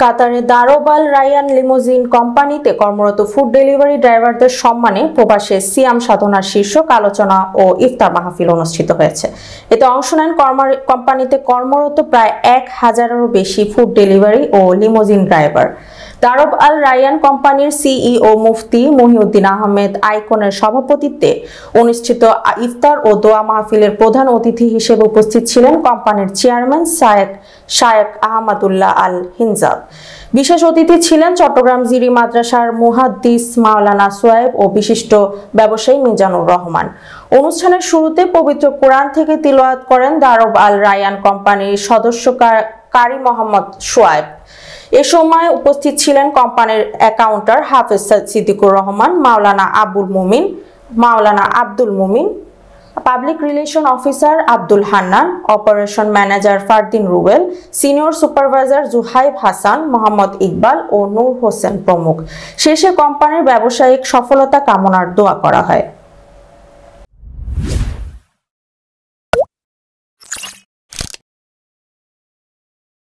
কাতারে দারোব আল Ryan limousine কোম্পানিতে কর্মরত ফুড ডেলিভারি ড্রাইভারদের সম্মানে প্রবাসে সিয়াম সাধনার শীর্ষক আলোচনা ও ইফতার মাহফিল অনুষ্ঠিত হয়েছে। এতে অংশ নেন কোম্পানিতে কর্মরত প্রায় 1000-এরও বেশি ফুড ডেলিভারি ও লিমোজিন ড্রাইভার। দারোব আল রায়ান কোম্পানির সিইও মুফতি মহিউদ্দিন আহমেদ আইকনের সভাপতিত্বে অনুষ্ঠিত ইফতার ও দোয়া মাহফিলের প্রধান অতিথি হিসেবে উপস্থিত ছিলেন কোম্পানির চেয়ারম্যান শায়েখ আহমদুল্লাহ আল হিনজাব। বিশেষ অতিথি ছিলেন চট্টগ্রাম জিরি মাদ্রাসার মুহাদ্দিস মাওলানা সোয়েব ও বিশিষ্ট ব্যবসায়ী মিজানুর রহমান। অনুষ্ঠানের শুরুতে পবিত্র কোরআন থেকে তিলাওয়াত করেন দারোব আল রায়ান কোম্পানির সদস্য কারি মোহাম্মদ সোয়েব। এ সময় উপস্থিত ছিলেন কোম্পানির অ্যাকাউন্টার হাফেজ Siddiqur Rahman, Maulana Abdul Momin, public relation officer Abdul Hannan, operation manager Fardin Rubel, senior supervisor Juhaib Hasan, Mohammad Iqbal ও নূর হোসেন প্রমুখ। শেষে কোম্পানির ব্যবসায়িক সফলতা কামনার দোয়া করা হয়।